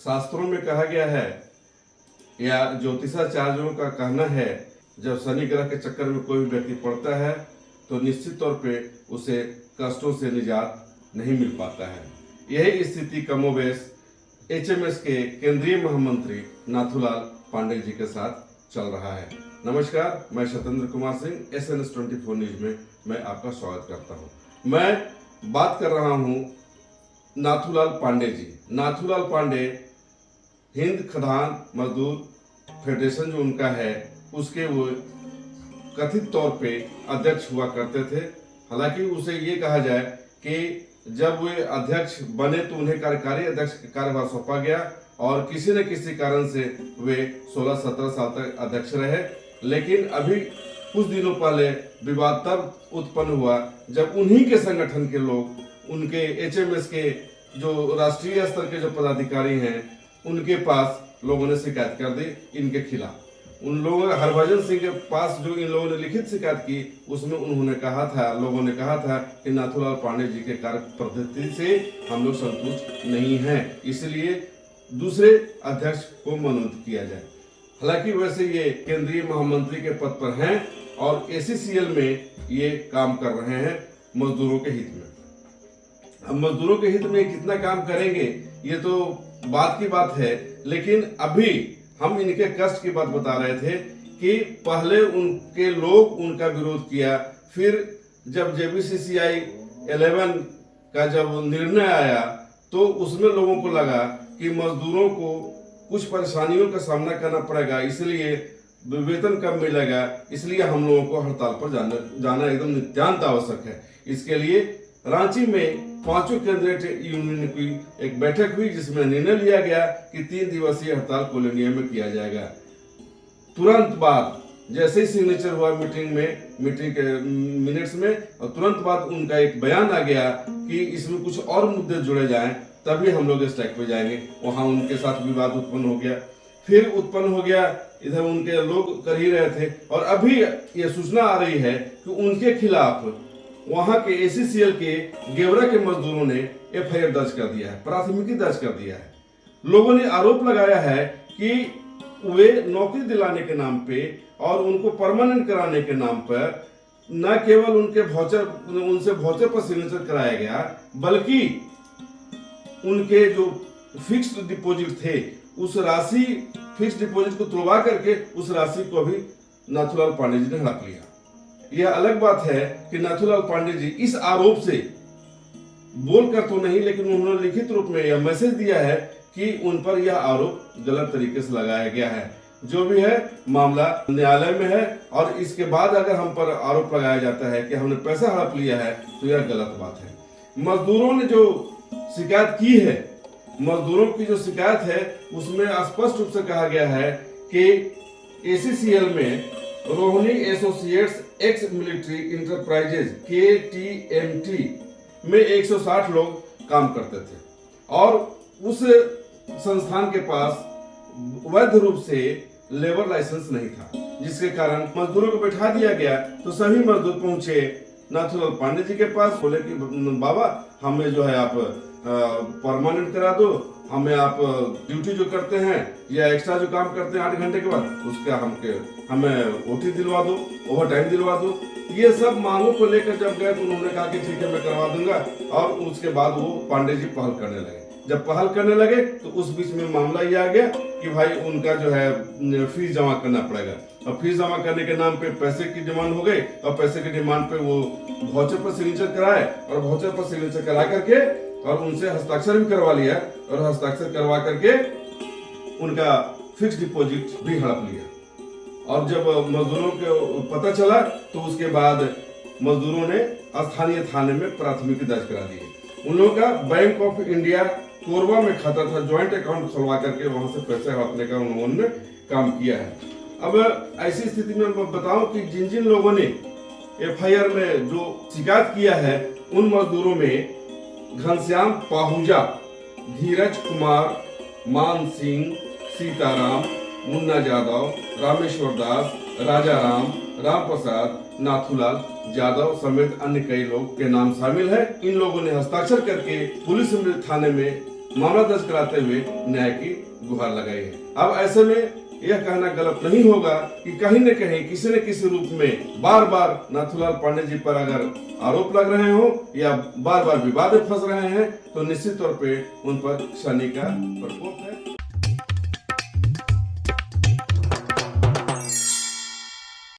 शास्त्रों में कहा गया है या ज्योतिषाचार्यों का कहना है, जब शनि ग्रह के चक्कर में कोई व्यक्ति पड़ता है तो निश्चित तौर पे उसे कष्टों से निजात नहीं मिल पाता है। यही स्थिति कमोबेश एचएमएस के केंद्रीय महामंत्री नाथूलाल पांडे जी के साथ चल रहा है। नमस्कार, मैं सत्येंद्र कुमार सिंह SNS 24 न्यूज में मैं आपका स्वागत करता हूं। मैं बात कर रहा हूं नाथूलाल पांडे जी। नाथूलाल पांडे हिंद खदान मजदूर फेडरेशन जो उनका है उसके वो कथित तौर पे अध्यक्ष हुआ करते थे। हालांकि उसे ये कहा जाए कि जब वे अध्यक्ष बने तो उन्हें कार्यकारी अध्यक्ष का कार्यभार सौंपा गया और किसी न किसी कारण से वे 16-17 साल तक अध्यक्ष रहे। लेकिन अभी कुछ दिनों पहले विवाद तब उत्पन्न हुआ जब उन्हीं के संगठन के लोग उनके HMS के जो राष्ट्रीय स्तर के जो पदाधिकारी हैं उनके पास लोगों ने शिकायत कर दी इनके खिलाफ। उन लोगों हरभजन सिंह के पास जो इन लोगों ने लिखित शिकायत की उसमें उन्होंने कहा था, लोगों ने कहा था कि नाथूलाल पांडे जी के कार्य पद्धति से हम लोग संतुष्ट नहीं हैं, इसलिए दूसरे अध्यक्ष को मनोनीत किया जाए। हालांकि वैसे ये केंद्रीय महामंत्री के पद पर हैं और ACCL में ये काम कर रहे हैं मजदूरों के हित में। अब मजदूरों के हित में कितना काम करेंगे ये तो बात की बात है, लेकिन अभी हम इनके कष्ट की बात बता रहे थे कि पहले उनके लोग उनका विरोध किया, फिर जब JBCCI 11 का जब निर्णय आया तो उसमें लोगों को लगा कि मजदूरों को कुछ परेशानियों का सामना करना पड़ेगा, इसलिए वेतन कम मिलेगा, इसलिए हम लोगों को हड़ताल पर जाना एकदम नित्यांत आवश्यक है। इसके लिए रांची में 5 केंद्रीय यूनियन की एक बैठक हुई जिसमें निर्णय लिया गया कि 3 दिवसीय हड़ताल कोल इंडिया में किया जाएगा। तुरंत बाद जैसे ही सिग्नेचर हुआ मीटिंग के मिनट्स में, और तुरंत बाद उनका एक बयान आ गया कि इसमें कुछ और मुद्दे जुड़े जाएं तभी हम लोग स्ट्राइक पे जाएंगे। वहां उनके साथ विवाद उत्पन्न हो गया, फिर उत्पन्न हो गया, इधर उनके लोग कर ही रहे थे और अभी ये सूचना आ रही है कि उनके खिलाफ वहां के ACCL के गेवरा के मजदूरों ने FIR दर्ज कर दिया है, प्राथमिकी दर्ज कर दिया है। लोगों ने आरोप लगाया है कि वे नौकरी दिलाने के नाम पे और उनको परमानेंट कराने के नाम पर न केवल उनसे वाउचर पर सिग्नेचर कराया गया, बल्कि उनके जो फिक्स्ड डिपॉजिट थे उस राशि फिक्स्ड डिपॉजिट को तुड़वा करके उस राशि को भी नाथूलाल पांडे जी ने हड़प लिया। यह अलग बात है कि नाथूलाल पांडे जी इस आरोप से बोलकर तो नहीं, लेकिन उन्होंने लिखित रूप में यह मैसेज दिया है कि उन पर यह आरोप गलत तरीके से लगाया गया है। जो भी है मामला न्यायालय में है और इसके बाद अगर हम पर आरोप लगाया जाता है कि हमने पैसा हड़प लिया है तो यह गलत बात है। मजदूरों ने जो शिकायत की है, मजदूरों की जो शिकायत है उसमें स्पष्ट रूप से कहा गया है कि ACCL में Rohini associates ex military enterprises KTMT में 160 लोग काम करते थे और उस संस्थान के पास वैध रूप से लेबर लाइसेंस नहीं था, जिसके कारण मजदूरों को बैठा दिया गया। तो सभी मजदूर पहुंचे नाथूलाल पांडे जी के पास, बोले कि बाबा हमें जो है आप परमानेंट करा दो, हमें आप ड्यूटी जो करते हैं या एक्स्ट्रा जो काम करते हैं 8 घंटे के बाद उसका हमें OT दिलवा दो, ओवर टाइम दिलवा दो। ये सब मांगों को लेकर जब गए तो उन्होंने कहा कि ठीक है मैं करवा दूंगा, और उसके बाद वो पांडे जी पहल करने लगे। जब पहल करने लगे तो उस बीच में मामला ये आ गया कि भाई उनका जो है फीस जमा करना पड़ेगा, और फीस जमा करने के नाम पे पैसे की डिमांड हो गई और पैसे की डिमांड पे वो वाउचर पर सिग्नेचर कराए और वाउचर पर सिग्नेचर करा करके और उनसे हस्ताक्षर भी करवा लिया और हस्ताक्षर करवा करके उनका फिक्स डिपॉजिट भी हड़प लिया। और जब मजदूरों को पता चला तो उसके बाद मजदूरों ने स्थानीय थाने में प्राथमिकी दर्ज करा दी। उन लोगों का बैंक ऑफ इंडिया कोरबा में खाता था, ज्वाइंट अकाउंट खुलवा करके वहां से पैसे हड़पने का उन्होंने काम किया है। अब ऐसी स्थिति में मैं बताऊं कि जिन जिन लोगों ने FIR में जो शिकायत किया है उन मजदूरों में घनश्याम पाहुजा, धीरज कुमार, मान सिंह, सीताराम, मुन्ना यादव, रामेश्वर दास, राजा राम, राम प्रसाद, नाथूलाल यादव समेत अन्य कई लोग के नाम शामिल है। इन लोगों ने हस्ताक्षर करके पुलिस थाने में मामला दर्ज कराते हुए न्याय की गुहार लगाई है। अब ऐसे में यह कहना गलत नहीं होगा कि कहीं न कहीं किसी न किसी रूप में बार बार नाथूलाल पांडे जी पर अगर आरोप लग रहे हो या बार बार विवाद में फंस रहे हैं तो निश्चित तौर पे उन पर शनि का प्रकोप है।